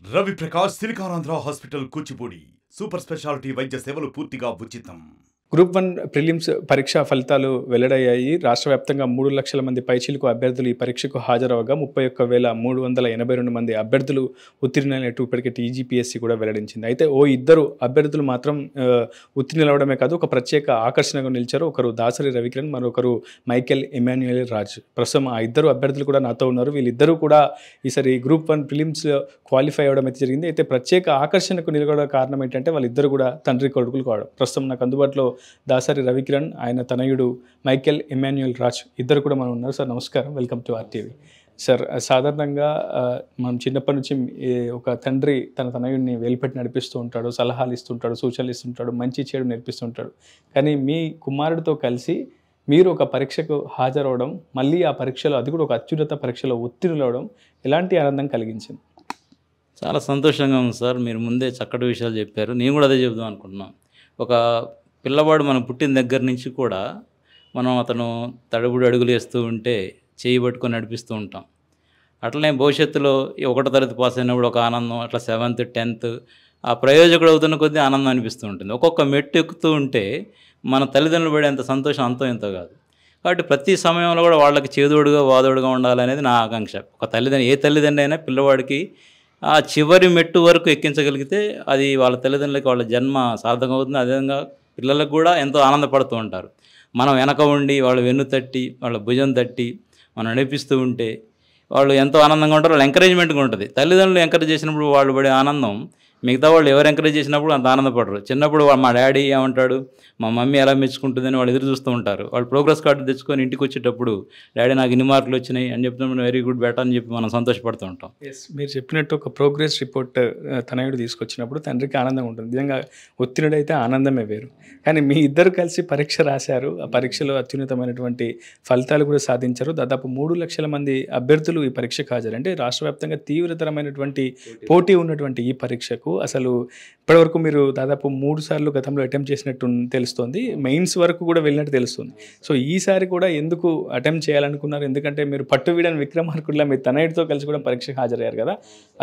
Ravi Prakash Siliconandhra hospital Kuchipudi super speciality వైద్య సేవలు పూర్తిగా ఉచితం. గ్రూప్ 1 ప్రిలిమ్స్ పరీక్షా ఫలితాలు వెల్లడయ్యాయి. రాష్ట్ర వ్యాప్తంగా 3 లక్షల మంది పైచిలకు అభ్యర్థులు ఈ పరీక్షకు హాజరవగా 31,382 మంది అభ్యర్థులు ఉత్తీర్ణులైనట్టు ఇప్పటికే టీజీపీఎస్సీ కూడా వెల్లడించింది. అయితే ఇద్దరు అభ్యర్థులు మాత్రం ఉత్తీర్ణులవడమే కాదు, ఒక ప్రత్యేక ఆకర్షణగా నిలిచారు. ఒకరు దాసరి రవికిరణ్, మరొకరు మైకేల్ ఎమాన్యుయల్ రాజ్. ప్రస్తుతం ఆ ఇద్దరు అభ్యర్థులు కూడా నాతో ఉన్నారు. వీళ్ళిద్దరూ కూడా ఈసారి గ్రూప్ 1 ప్రిలిమ్స్ క్వాలిఫై అవ్వడం అయితే జరిగింది. అయితే ప్రత్యేక ఆకర్షణకు నిలబడే కారణం ఏంటంటే వాళ్ళిద్దరు కూడా తండ్రి కొడుకులు కావడం. ప్రస్తుతం నాకు అందుబాటులో దాసరి రవికిరణ్, ఆయన తనయుడు మైకేల్ ఎమాన్యుయల్ రాజ్ ఇద్దరు కూడా మనం ఉన్నారు. సార్ నమస్కారం, వెల్కమ్ టు ఆర్టీవీ. సార్, సాధారణంగా మనం చిన్నప్పటి నుంచి ఒక తండ్రి తన తనయుడిని వేలుపెట్టి నడిపిస్తూ ఉంటాడు, సలహాలు ఇస్తుంటాడు, సూచనలు ఇస్తుంటాడు, మంచి చెడు నేర్పిస్తుంటాడు. కానీ మీ కుమారుడితో కలిసి మీరు ఒక పరీక్షకు హాజరవడం, మళ్ళీ ఆ పరీక్షలో, అది కూడా ఒక అత్యున్నత పరీక్షలో ఉత్తీర్ణులవడం ఎలాంటి ఆనందం కలిగించింది? చాలా సంతోషంగా ఉంది సార్. మీరు ముందే చక్కటి విషయాలు చెప్పారు. నేను కూడా అదే చెబుదాం అనుకుంటున్నాను. ఒక పిల్లవాడు మనం పుట్టిన దగ్గర నుంచి కూడా మనం అతను తడుబుడు అడుగులు వేస్తూ ఉంటే చేయి పట్టుకొని నడిపిస్తూ ఉంటాం. అట్లనే భవిష్యత్తులో 1వ తరగతి పాస్ అయినప్పుడు ఒక ఆనందం, అట్లా 7th 10th ఆ ప్రయోజకుడు అవుతున్న కొద్దీ ఆనందం అనిపిస్తూ ఉంటుంది. ఒక్కొక్క మెట్టు ఎక్కుతూ ఉంటే మన తల్లిదండ్రులు పడేంత సంతోషం అంతో ఎంతో కాదు. కాబట్టి ప్రతి సమయంలో కూడా వాళ్ళకి చేదోడుగా వాదోడుగా ఉండాలనేది నా ఆకాంక్ష. ఏ తల్లిదండ్రి అయినా పిల్లవాడికి ఆ చివరి మెట్టు వరకు ఎక్కించగలిగితే అది వాళ్ళ తల్లిదండ్రులకి వాళ్ళ జన్మ సార్థకం అవుతుంది. అదేవిధంగా పిల్లలకు కూడా ఎంతో ఆనందపడుతూ ఉంటారు. మనం వెనక ఉండి వాళ్ళు వెన్ను తట్టి, వాళ్ళ భుజం తట్టి మనం నడిపిస్తూ ఉంటే వాళ్ళు ఎంతో ఆనందంగా ఉంటారు. వాళ్ళు ఎంకరేజ్మెంట్గా ఉంటుంది. తల్లిదండ్రులు ఎంకరేజ్ చేసినప్పుడు వాళ్ళు పడే ఆనందం మిగతా వాళ్ళు ఎవరు ఎంకరేజ్ చేసినప్పుడు అంత ఆనందపడరు. చిన్నప్పుడు మా డాడీ ఏమంటాడు, మా మమ్మీ ఎలా మెచ్చుకుంటుందని వాళ్ళు ఎదురు చూస్తూ ఉంటారు. వాళ్ళు ప్రోగ్రెస్ కార్డు తెచ్చుకొని ఇంటికి వచ్చేటప్పుడు డాడీ నాకు ఇన్ని మార్కులు వచ్చినాయి అని చెప్తున్నప్పుడు వెరీ గుడ్ బెటర్ అని చెప్పి మనం సంతోషపడుతూ ఉంటాం. మీరు చెప్పినట్టు ఒక ప్రోగ్రెస్ రిపోర్ట్ తనయుడు తీసుకొచ్చినప్పుడు తండ్రికి ఆనందం ఉంటుంది. నిజంగా ఉత్తీర్ణుడైతే ఆనందమే వేరు. కానీ మీ ఇద్దరు కలిసి పరీక్ష రాశారు. ఆ పరీక్షలో అత్యున్నతమైనటువంటి ఫలితాలు కూడా సాధించారు. దాదాపు 3 లక్షల మంది అభ్యర్థులు ఈ పరీక్షకు హాజరు. అంటే రాష్ట్ర వ్యాప్తంగా తీవ్రతరమైనటువంటి పోటీ ఉన్నటువంటి ఈ పరీక్షకు అసలు ఇప్పటివరకు మీరు దాదాపు 3 సార్లు గతంలో అటెంప్ట్ చేసినట్టు తెలుస్తోంది. మెయిన్స్ వరకు కూడా వెళ్ళినట్టు తెలుస్తుంది. సో ఈసారి కూడా ఎందుకు అటెంప్ట్ చేయాలనుకున్నారు? ఎందుకంటే మీరు పట్టు వీడని విక్రమార్కుడిలా మీ తనయుడితో కలిసి కూడా పరీక్షకు హాజరయ్యారు కదా.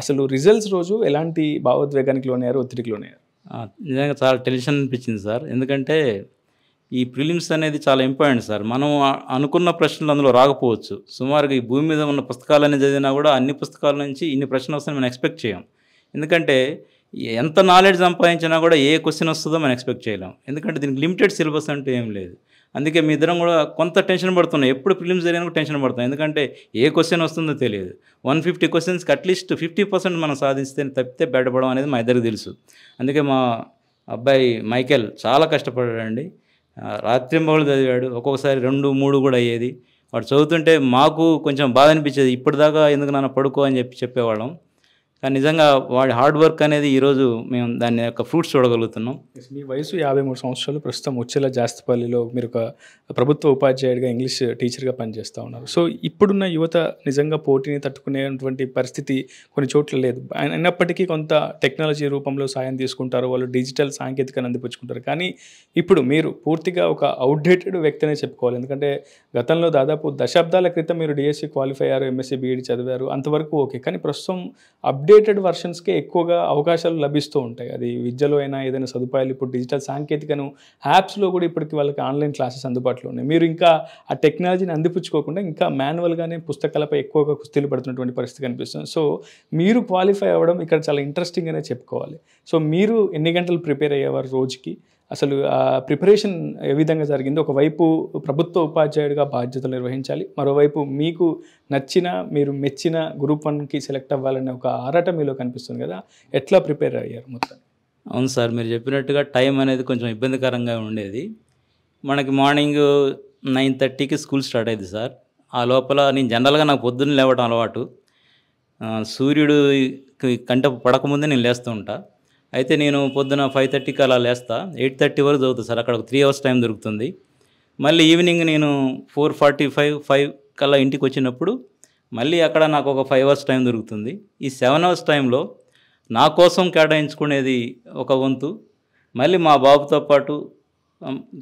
అసలు రిజల్ట్స్ రోజు ఎలాంటి భావోద్వేగానికి లోనయ్యారు, ఒత్తిడికి లోనయ్యారు? నిజంగా చాలా టెన్షన్ అనిపించింది సార్. ఎందుకంటే ఈ ప్రిలిమ్స్ అనేది చాలా ఇంపార్టెంట్ సార్. మనం అనుకున్న ప్రశ్నలు అందులో రాకపోవచ్చు. సుమారుగా ఈ భూమి మీద ఉన్న పుస్తకాలన్నీ చదివినా కూడా అన్ని పుస్తకాల నుంచి ఇన్ని ప్రశ్నలు వస్తాయని మనం ఎక్స్పెక్ట్ చేయం. ఎందుకంటే ఎంత నాలెడ్జ్ సంపాదించినా కూడా ఏ క్వశ్చన్ వస్తుందో మనం ఎక్స్పెక్ట్ చేయలేం. ఎందుకంటే దీనికి లిమిటెడ్ సిలబస్ అంటూ ఏం లేదు. అందుకే మీ ఇద్దరం కూడా కొంత టెన్షన్ పడుతున్నాం. ఎప్పుడు ప్రిలిమ్స్ జరిగినా కూడా టెన్షన్ పడుతున్నాం. ఎందుకంటే ఏ క్వశ్చన్ వస్తుందో తెలియదు. 150 క్వశ్చన్స్కి అట్లీస్ట్ 50% మనం సాధిస్తే తప్పితే బయటపడడం అనేది మా ఇద్దరికి తెలుసు. అందుకే మా అబ్బాయి మైకేల్ చాలా కష్టపడాడండి. రాత్రింబవళ్ళు చదివాడు. ఒక్కొక్కసారి 2, 3 కూడా అయ్యేది. వాడు చదువుతుంటే మాకు కొంచెం బాధ అనిపించేది. ఇప్పటిదాకా ఎందుకు నాన్న పడుకో అని చెప్పేవాళ్ళం. కానీ నిజంగా వాడి హార్డ్ వర్క్ అనేది ఈరోజు మేము దాని యొక్క ఫ్రూట్స్ చూడగలుగుతున్నాం. మీ వయసు 53 సంవత్సరాలు. ప్రస్తుతం ఉచ్చెల జాస్తిపల్లిలో మీరు ఒక ప్రభుత్వ ఉపాధ్యాయుడిగా, ఇంగ్లీష్ టీచర్గా పనిచేస్తూ ఉన్నారు. సో ఇప్పుడున్న యువత నిజంగా పోటీని తట్టుకునేటువంటి పరిస్థితి కొన్ని చోట్ల లేదు. అయినప్పటికీ కొంత టెక్నాలజీ రూపంలో సాయం తీసుకుంటారు, వాళ్ళు డిజిటల్ సాంకేతికను అందిపుచ్చుకుంటారు. కానీ ఇప్పుడు మీరు పూర్తిగా ఒక అవుట్డేటెడ్ వ్యక్తి అనే చెప్పుకోవాలి. ఎందుకంటే గతంలో దాదాపు దశాబ్దాల క్రితం మీరు డిఎస్సి క్వాలిఫై అయ్యారు, ఎంఎస్సి బీఈడి చదివారు, అంతవరకు ఓకే. కానీ ప్రస్తుతం అప్డేటెడ్ వర్షన్స్కే ఎక్కువగా అవకాశాలు లభిస్తూ ఉంటాయి. అది విద్యలో అయినా ఏదైనా సదుపాయాలు, ఇప్పుడు డిజిటల్ సాంకేతికను యాప్స్లో కూడా ఇప్పటికి వాళ్ళకి ఆన్లైన్ క్లాసెస్ అందుబాటులో ఉన్నాయి. మీరు ఇంకా ఆ టెక్నాలజీని అందిపుచ్చుకోకుండా ఇంకా మాన్యువల్గానే పుస్తకాలపై ఎక్కువగా కుస్తీలు పడుతున్నటువంటి పరిస్థితి కనిపిస్తుంది. సో మీరు క్వాలిఫై అవ్వడం ఇక్కడ చాలా ఇంట్రెస్టింగ్ అనే చెప్పుకోవాలి. సో మీరు ఎన్ని గంటలు ప్రిపేర్ అయ్యేవారు రోజుకి? అసలు ఆ ప్రిపరేషన్ ఏ విధంగా జరిగింది? ఒకవైపు ప్రభుత్వ ఉపాధ్యాయుడిగా బాధ్యతలు నిర్వహించాలి, మరోవైపు మీకు నచ్చిన, మీరు మెచ్చిన గ్రూప్ 1కి సెలెక్ట్ అవ్వాలనే ఒక ఆరాట మీలో కనిపిస్తుంది కదా. ఎట్లా ప్రిపేర్ అయ్యారు మొత్తం? అవును సార్, మీరు చెప్పినట్టుగా టైం అనేది కొంచెం ఇబ్బందికరంగా ఉండేది. మనకి మార్నింగ్ 9:30కి స్కూల్ స్టార్ట్ అయింది సార్. ఆ లోపల నేను జనరల్గా నాకు పొద్దున్న లేవడం అలవాటు. సూర్యుడు కంట పడకముందే నేను లేస్తూ ఉంటా. అయితే నేను పొద్దున 5:30కి అలా లేస్తా. 8:30 వరకు చదువుతాను సార్. అక్కడ ఒక 3 hours టైం దొరుకుతుంది. మళ్ళీ ఈవినింగ్ నేను 4:45, 5 కల్లా ఇంటికి వచ్చినప్పుడు మళ్ళీ అక్కడ నాకు ఒక 5 hours టైం దొరుకుతుంది. ఈ 7 hours టైంలో నా కోసం కేటాయించుకునేది ఒక వంతు, మళ్ళీ మా బాబుతో పాటు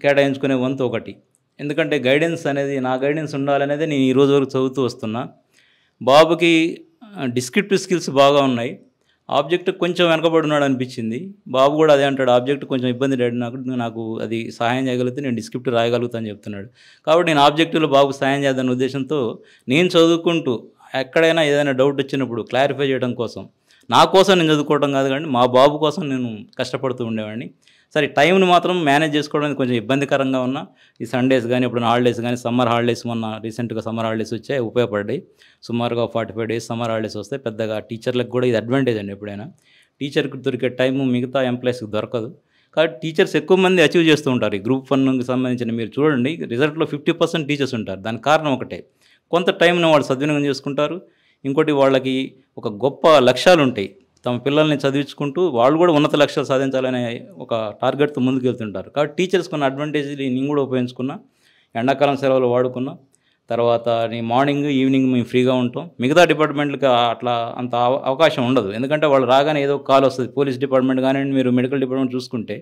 కేటాయించుకునే వంతు ఒకటి. ఎందుకంటే గైడెన్స్ అనేది, నా గైడెన్స్ ఉండాలనేది నేను ఈ రోజు వరకు చదువుతూ వస్తున్నా. బాబుకి డిస్క్రిప్టివ్ స్కిల్స్ బాగా ఉన్నాయి. ఆబ్జెక్ట్ కొంచెం వెనకబడున్నాడు అనిపించింది. బాబు కూడా అదే అంటాడు, ఆబ్జెక్ట్ కొంచెం ఇబ్బంది డాడీ, నాకు అది సహాయం చేయగలిగితే నేను డిస్క్రిప్ట్ రాయగలుగుతాను అని చెప్తున్నాడు. కాబట్టి నేను ఆబ్జెక్టివ్లో బాబుకు సహాయం చేద్దాన ఉద్దేశంతో నేను చదువుకుంటూ ఎక్కడైనా ఏదైనా డౌట్ వచ్చినప్పుడు క్లారిఫై చేయడం కోసం, నా కోసం నేను చదువుకోవడం కాదు కానీ మా బాబు కోసం నేను కష్టపడుతూ ఉండేవాడిని. సరే టైంని మాత్రం మేనేజ్ చేసుకోవడానికి కొంచెం ఇబ్బందికరంగా ఉన్న ఈ సండేస్ కానీ ఎప్పుడైనా హాలిడేస్ కానీ, సమ్మర్ హాలిడేస్ మొన్న రీసెంట్గా సమ్మర్ హాలిడేస్ వచ్చాయి, ఉపయోగపడ్డాయి. సుమారుగా 45 డేస్ సమ్మర్ హాలిడేస్ వస్తాయి. పెద్దగా టీచర్లకు కూడా ఇది అడ్వాంటేజ్ అండి. ఎప్పుడైనా టీచర్కి దొరికే టైము మిగతా ఎంప్లాయీస్కి దొరకదు. కాబట్టి టీచర్స్ ఎక్కువ మంది అచీవ్ చేస్తూ ఉంటారు. ఈ గ్రూప్ 1కి సంబంధించిన మీరు చూడండి, రిజల్ట్లో 50% టీచర్స్ ఉంటారు. దానికి కారణం ఒకటే, కొంత టైంను వాళ్ళు సద్వినియోగం చేసుకుంటారు. ఇంకోటి వాళ్ళకి ఒక గొప్ప లక్ష్యాలు ఉంటాయి. తమ పిల్లల్ని చదివించుకుంటూ వాళ్ళు కూడా ఉన్నత లక్ష్యాలు సాధించాలనే ఒక టార్గెట్తో ముందుకు వెళ్తుంటారు. కాబట్టి టీచర్స్ కొన్ని అడ్వాంటేజ్లు నేను కూడా ఉపయోగించుకున్నా. ఎండాకాలం సెలవులు వాడుకున్నా. తర్వాత మార్నింగ్ ఈవినింగ్ మేము ఫ్రీగా ఉంటాం. మిగతా డిపార్ట్మెంట్లకి అట్లా అంత అవకాశం ఉండదు. ఎందుకంటే వాళ్ళు రాగానే ఏదో కాల్ వస్తుంది. పోలీస్ డిపార్ట్మెంట్ కానివ్వండి, మీరు మెడికల్ డిపార్ట్మెంట్ చూసుకుంటే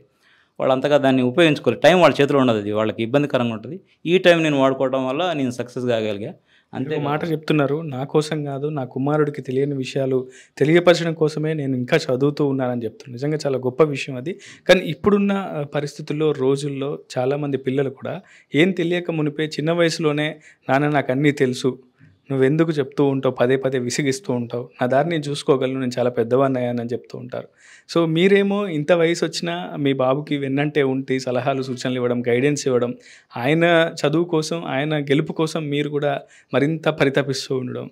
వాళ్ళు అంతగా దాన్ని ఉపయోగించుకోవాలి. టైం వాళ్ళ చేతిలో ఉండదు, అది వాళ్ళకి ఇబ్బందికరంగా ఉంటుంది. ఈ టైం నేను వాడుకోవడం వల్ల నేను సక్సెస్ కాగలిగా. అంతే మాట చెప్తున్నారు, నా కోసం కాదు, నా కుమారుడికి తెలియని విషయాలు తెలియపరచడం కోసమే నేను ఇంకా చదువుతూ ఉన్నానని చెప్తున్నారు. నిజంగా చాలా గొప్ప విషయం అది. కానీ ఇప్పుడున్న పరిస్థితుల్లో, రోజుల్లో చాలామంది పిల్లలు కూడా ఏం తెలియక మునిపే చిన్న వయసులోనే నాన్న నాకు అన్నీ తెలుసు, నువ్వెందుకు చెప్తూ ఉంటావు, పదే పదే విసిగిస్తూ ఉంటావు, నా దారి నేను చూసుకోగలను, నేను చాలా పెద్దవాడిని అయ్యానని చెప్తూ ఉంటారు. సో మీరేమో ఇంత వయసు వచ్చినా మీ బాబుకి వెన్నంటే ఉండి సలహాలు సూచనలు ఇవ్వడం, గైడెన్స్ ఇవ్వడం, ఆయన చదువు కోసం, ఆయన గెలుపు కోసం మీరు కూడా మరింత పరితపిస్తూ ఉండడం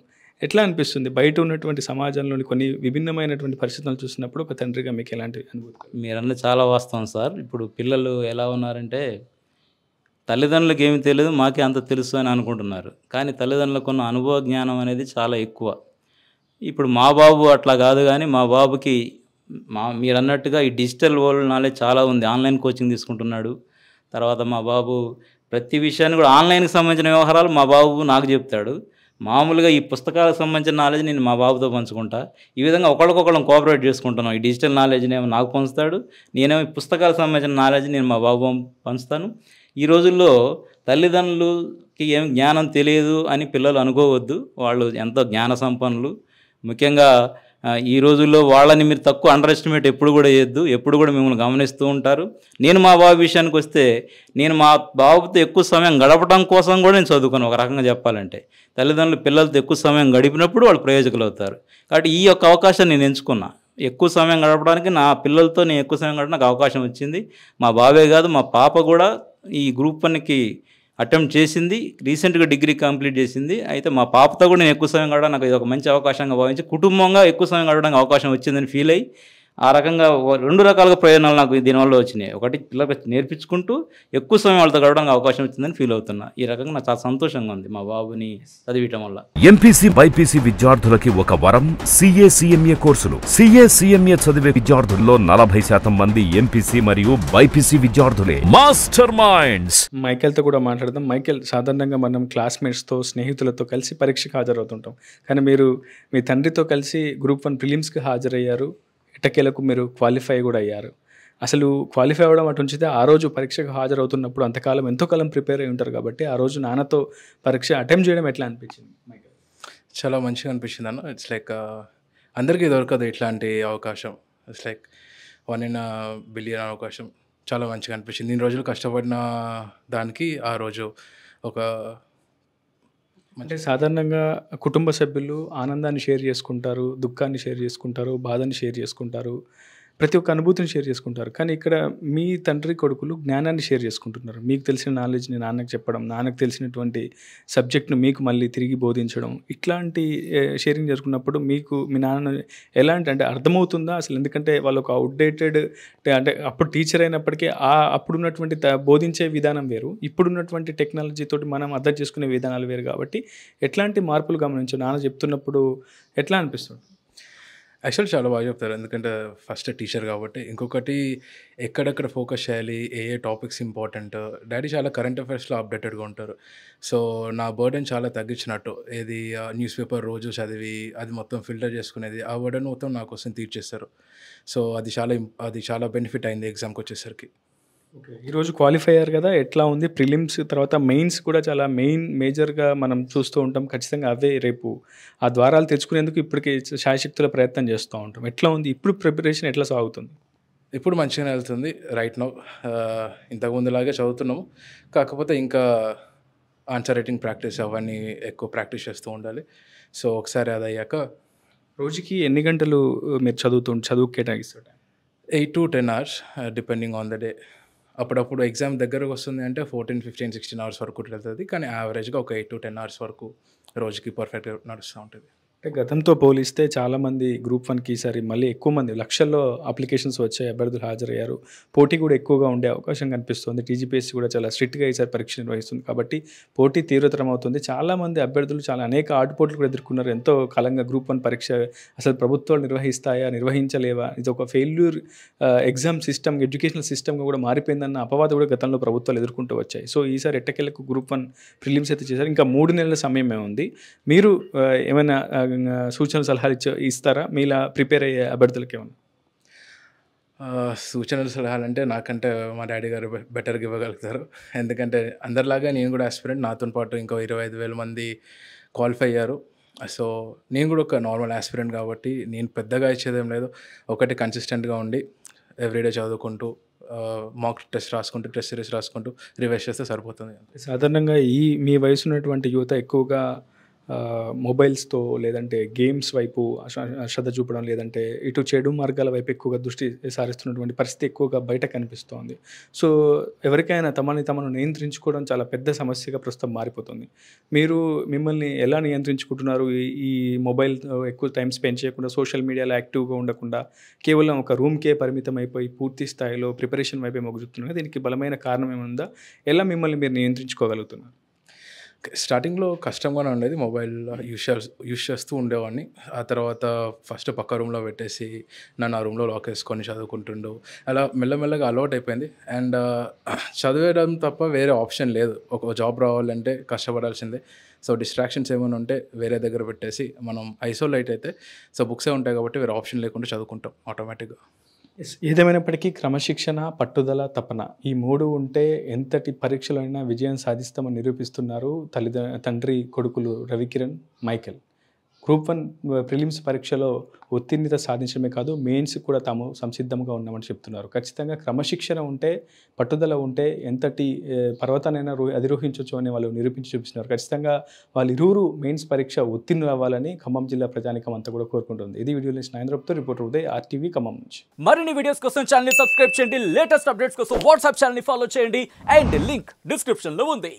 ఎట్లా అనిపిస్తుంది? బయట ఉన్నటువంటి సమాజంలోని కొన్ని విభిన్నమైనటువంటి పరిస్థితులను చూసినప్పుడు ఒక తండ్రిగా మీకు ఎలాంటి అనుభూతి? మీరన్నది చాలా వాస్తవం సార్. ఇప్పుడు పిల్లలు ఎలా ఉన్నారంటే, తల్లిదండ్రులకు ఏమి తెలియదు, మాకే అంత తెలుసు అని అనుకుంటున్నారు. కానీ తల్లిదండ్రులకు ఉన్న అనుభవ జ్ఞానం అనేది చాలా ఎక్కువ. ఇప్పుడు మా బాబు అట్లా కాదు, కానీ మా బాబుకి మీరు అన్నట్టుగా ఈ డిజిటల్ వరల్డ్ నాలెడ్జ్ చాలా ఉంది. ఆన్లైన్ కోచింగ్ తీసుకుంటున్నాడు. తర్వాత మా బాబు ప్రతి విషయాన్ని కూడా ఆన్లైన్కి సంబంధించిన వ్యవహారాలు మా బాబు నాకు చెప్తాడు. మామూలుగా ఈ పుస్తకాలకు సంబంధించిన నాలెడ్జ్ నేను మా బాబుతో పంచుకుంటా. ఈ విధంగా ఒకళ్ళకొకళ్ళం కోఆపరేట్ చేసుకుంటున్నాం. ఈ డిజిటల్ నాలెడ్జ్ని ఏమో నాకు పంచుతాడు, నేనేమో ఈ పుస్తకాలకు సంబంధించిన నాలెడ్జ్ నేను మా బాబు పంచుతాను. ఈ రోజుల్లో తల్లిదండ్రులకి ఏం జ్ఞానం తెలియదు అని పిల్లలు అనుకోవద్దు. వాళ్ళు ఎంతో జ్ఞాన సంపన్నులు. ముఖ్యంగా ఈ రోజుల్లో వాళ్ళని మీరు తక్కువ అండర్ ఎస్టిమేట్ ఎప్పుడు కూడా చేయొద్దు. ఎప్పుడు కూడా మిమ్మల్ని గమనిస్తూ ఉంటారు. నేను మా బాబు విషయానికి వస్తే, నేను మా బాబుతో ఎక్కువ సమయం గడపడం కోసం కూడా నేను చదువుకున్నాను. ఒక రకంగా చెప్పాలంటే తల్లిదండ్రులు పిల్లలతో ఎక్కువ సమయం గడిపినప్పుడు వాళ్ళు ప్రయోజకులు అవుతారు. కాబట్టి ఈ యొక్క అవకాశాన్ని నేను ఎంచుకున్నా. ఎక్కువ సమయం గడపడానికి నా పిల్లలతో నేను ఎక్కువ సమయం గడపడానికి అవకాశం వచ్చింది. మా బాబే కాదు, మా పాప కూడా ఈ గ్రూప్ 1కి అటెంప్ట్ చేసింది. రీసెంట్గా డిగ్రీ కంప్లీట్ చేసింది. అయితే మా పాపతో కూడా నేను ఎక్కువ సమయం గడపడానికి నాకు ఇది ఒక మంచి అవకాశంగా భావించి, కుటుంబంగా ఎక్కువ సమయం గడపడానికి అవకాశం వచ్చిందని ఫీల్ అయ్యి, ఆ రకంగా 2 రకాలుగా ప్రయోజనాలు నాకు దీనివల్ల వచ్చినాయి. ఒకటి పిల్లలకు నేర్పించుకుంటూ ఎక్కువ సమయం వాళ్ళతో గడపడానికి అవకాశం వచ్చిందని ఫీల్ అవుతున్నా. ఈ రకంగా నాకు చాలా సంతోషంగా ఉంది మా బాబుని చదివించడం వల్ల. ఎంపీసీ బైపీసీ విద్యార్థులకి ఒక వరం CA CMA కోర్సులు. CA CMA చదివే విద్యార్థుల్లో 40% మంది ఎంపీసీ మరియు బైపీసీ విద్యార్థులే. Master minds. మైకేల్తో కూడా మాట్లాడదాం. మైకేల్, సాధారణంగా మనం క్లాస్మేట్స్తో, స్నేహితులతో కలిసి పరీక్షకు హాజరవుతుంటాం. కానీ మీరు మీ తండ్రితో కలిసి గ్రూప్ 1 ప్రిలిమ్స్కి హాజరయ్యారు. ఎట్టకేలకు మీరు క్వాలిఫై కూడా అయ్యారు. అసలు క్వాలిఫై అవ్వడం అటు ఉంచితే, ఆ రోజు పరీక్షకు హాజరవుతున్నప్పుడు అంతకాలం ఎంతో కాలం ప్రిపేర్ అయి ఉంటారు కాబట్టి ఆ రోజు నాన్నతో పరీక్ష అటెంప్ట్ చేయడం ఎట్లా అనిపించింది? చాలా మంచిగా అనిపించింది అన్న. ఇట్స్ లైక్ అందరికీ దొరకదు ఇట్లాంటి అవకాశం. It's like 1 in a billion అవకాశం. చాలా మంచిగా అనిపించింది. ఇన్ని రోజులు కష్టపడిన దానికి ఆ రోజు ఒక అంటే సాధారణంగా కుటుంబ సభ్యులు ఆనందాన్ని షేర్ చేసుకుంటారు, దుఃఖాన్ని షేర్ చేసుకుంటారు, బాధని షేర్ చేసుకుంటారు, ప్రతి ఒక్క అనుభూతిని షేర్ చేసుకుంటారు. కానీ ఇక్కడ మీ తండ్రి కొడుకులు జ్ఞానాన్ని షేర్ చేసుకుంటున్నారు. మీకు తెలిసిన నాలెడ్జ్ని నాన్నకు చెప్పడం, నాన్నకు తెలిసినటువంటి సబ్జెక్ట్ను మీకు మళ్ళీ తిరిగి బోధించడం, ఇట్లాంటి షేరింగ్ చేసుకున్నప్పుడు మీకు మీ నాన్న ఎలాంటి అంటే అర్థమవుతుందా అసలు? ఎందుకంటే వాళ్ళు ఒక అవుట్డేటెడ్ అంటే అప్పుడు టీచర్ అయినప్పటికీ అప్పుడున్నటువంటి బోధించే విధానం వేరు, ఇప్పుడున్నటువంటి టెక్నాలజీ తోటి మనం అర్థం చేసుకునే విధానాలు వేరు. కాబట్టి ఎట్లాంటి మార్పులు గమనించు నాన్న చెప్తున్నప్పుడు ఎట్లా అనిపిస్తుంది? యాక్చువల్ చాలా బాగా చెప్తారు. ఎందుకంటే ఫస్ట్ టీచర్ కాబట్టి. ఇంకొకటి ఎక్కడెక్కడ ఫోకస్ చేయాలి, ఏ టాపిక్స్ ఇంపార్టెంట్. డాడీ చాలా కరెంట్ అఫైర్స్లో అప్డేటెడ్గా ఉంటారు. సో నా బర్డెన్ చాలా తగ్గించినట్టు. ఏది న్యూస్ పేపర్ రోజు చదివి అది మొత్తం ఫిల్టర్ చేసుకునేది, ఆ బర్డెన్ మొత్తం నా కోసం తీర్చేస్తారు. సో అది చాలా బెనిఫిట్ అయింది ఎగ్జామ్కి వచ్చేసరికి. ఓకే. ఈరోజు క్వాలిఫై అయ్యారు కదా, ఎట్లా ఉంది? ప్రిలిమ్స్ తర్వాత మెయిన్స్ కూడా చాలా మేజర్గా మనం చూస్తూ ఉంటాం. ఖచ్చితంగా అవే రేపు ఆ ద్వారాలు తెచ్చుకునేందుకు ఇప్పటికి శాయశక్తుల ప్రయత్నం చేస్తూ ఉంటాం. ఎట్లా ఉంది ఇప్పుడు ప్రిపరేషన్, ఎట్లా సాగుతుంది? ఇప్పుడు మంచిగానే వెళ్తుంది రైట్ నౌ. ఇంతకుముందులాగే చదువుతున్నాము, కాకపోతే ఇంకా ఆన్సర్ రైటింగ్ ప్రాక్టీస్ అవన్నీ ఎక్కువ ప్రాక్టీస్ చేస్తూ ఉండాలి. సో ఒకసారి అది అయ్యాక రోజుకి ఎన్ని గంటలు మీరు చదువు కేటాయిస్తారు? 8 to 10 hours depending on the day. అప్పుడప్పుడు ఎగ్జామ్ దగ్గరకు వస్తుంది అంటే 14, 15, 16 hours వరకు వెళ్తుంది. కానీ యావరేజ్గా ఒక 8 to 10 hours వరకు రోజుకి పర్ఫెక్ట్గా నడుస్తూ ఉంటుంది. అంటే గతంతో పోలిస్తే చాలామంది గ్రూప్ 1కి ఈసారి మళ్ళీ ఎక్కువ మంది లక్షల్లో అప్లికేషన్స్ వచ్చాయి, అభ్యర్థులు హాజరయ్యారు. పోటీ కూడా ఎక్కువగా ఉండే అవకాశం కనిపిస్తుంది. టీజీపీఎస్సీ కూడా చాలా స్ట్రిక్ట్గా ఈసారి పరీక్ష నిర్వహిస్తుంది కాబట్టి పోటీ తీవ్రతరం అవుతుంది. చాలామంది అభ్యర్థులు చాలా అనేక ఆటుపోట్లు కూడా ఎదుర్కొన్నారు. ఎంతో కాలంగా గ్రూప్ 1 పరీక్ష అసలు ప్రభుత్వాలు నిర్వహిస్తాయా, నిర్వహించలేవా, ఇది ఒక ఫెయిల్యూర్ ఎగ్జామ్ సిస్టమ్, ఎడ్యుకేషనల్ సిస్టమ్గా కూడా మారిపోయిందన్న అపవాదం కూడా గతంలో ప్రభుత్వాలు ఎదుర్కొంటూ వచ్చాయి. సో ఈసారి ఎట్టకేలకు గ్రూప్ 1 ప్రిలిమ్స్ అయితే చేశారు. ఇంకా 3 నెలల సమయమే ఉంది. మీరు ఏమైనా సూచనలు సలహాలు ఇస్తారా మీలా ప్రిపేర్ అయ్యే అభ్యర్థులకి? ఏమన్నా సూచనలు సలహాలు అంటే నాకంటే మా డాడీ గారు బెటర్గా ఇవ్వగలుగుతారు. ఎందుకంటే అందరిలాగా నేను కూడా ఆస్పిరెంట్, నాతో పాటు ఇంకో 25,000 మంది క్వాలిఫై అయ్యారు. సో నేను కూడా ఒక నార్మల్ ఆస్పిరెంట్ కాబట్టి నేను పెద్దగా ఇచ్చేదేం లేదు. ఒకటి కన్సిస్టెంట్గా ఉండి ఎవ్రీడే చదువుకుంటూ మాక్ టెస్ట్ రాసుకుంటూ, టెస్ట్ సిరీస్ రాసుకుంటూ రివైజ్ చేస్తే సరిపోతుంది. సాధారణంగా మీ వయసు ఉన్నటువంటి యువత ఎక్కువగా మొబైల్స్తో లేదంటే గేమ్స్ వైపు శ్రద్ధ చూపడం, లేదంటే ఇటు చెడు మార్గాల వైపు ఎక్కువగా దృష్టి సారిస్తున్నటువంటి పరిస్థితి ఎక్కువగా బయట కనిపిస్తోంది. సో ఎవరికైనా తమను నియంత్రించుకోవడం చాలా పెద్ద సమస్యగా ప్రస్తుతం మారిపోతుంది. మీరు మిమ్మల్ని ఎలా నియంత్రించుకుంటున్నారు? ఈ మొబైల్ ఎక్కువ టైం స్పెండ్ చేయకుండా, సోషల్ మీడియాలో యాక్టివ్గా ఉండకుండా కేవలం ఒక రూమ్కే పరిమితం అయిపోయి పూర్తి స్థాయిలో ప్రిపరేషన్ వైపే మొగ్గు చూపుతున్నారు. దీనికి బలమైన కారణం ఏముందా? ఎలా మిమ్మల్ని మీరు నియంత్రించుకోగలుగుతున్నారు? స్టార్టింగ్లో కష్టంగానే ఉండేది. మొబైల్ యూజ్ చేస్తూ ఉండేవాడిని. ఆ తర్వాత ఫస్ట్ పక్క రూమ్లో పెట్టేసి నన్ను ఆ రూమ్లో లాక్ వేసుకొని చదువుకుంటుండు. అలా మెల్లమెల్లగా అలవాటు అయిపోయింది. అండ్ చదివేయడం తప్ప వేరే ఆప్షన్ లేదు. ఒక జాబ్ రావాలంటే కష్టపడాల్సిందే. సో డిస్ట్రాక్షన్స్ ఏమైనా ఉంటే వేరే దగ్గర పెట్టేసి మనం ఐసోలేట్ అయితే సో బుక్సే ఉంటాయి కాబట్టి వేరే ఆప్షన్ లేకుండా చదువుకుంటాం ఆటోమేటిక్గా. ఏదేమైనప్పటికీ క్రమశిక్షణ, పట్టుదల, తపన ఈ 3 ఉంటే ఎంతటి పరీక్షలో అయినా విజయం సాధిస్తామని నిరూపిస్తున్నారు తండ్రి కొడుకులు రవికిరణ్, మైకేల్. గ్రూప్ 1 ప్రిలిమ్స్ పరీక్షలో ఉత్తీర్ణత సాధించడమే కాదు, మెయిన్స్ కూడా తాము సంసిద్ధంగా ఉన్నామని చెప్తున్నారు. ఖచ్చితంగా క్రమశిక్షణ ఉంటే, పట్టుదల ఉంటే ఎంతటి పర్వతానైనా అధిరోహించవచ్చు అని వాళ్ళు నిరూపించి చూపిస్తున్నారు. ఖచ్చితంగా వాళ్ళిరువురు మెయిన్స్ పరీక్ష ఉత్తీర్ణులు అవ్వాలని ఖమ్మం జిల్లా ప్రజానికం అంతా కూడా కోరుకుంటుంది. ఇది వీడియో నుంచి నాయంద్రపుతో రిపోర్టర్ ఉదయ్, RTV ఖమ్మం నుంచి. మరిన్ని వీడియోస్ కోసం ఛానల్ ని సబ్స్క్రైబ్ చేయండి. లేటెస్ట్ అప్డేట్స్ కోసం వాట్సాప్ ఛానల్ ని ఫాలో చేయండి. అండ్ లింక్ డిస్క్రిప్షన్ లో ఉంది.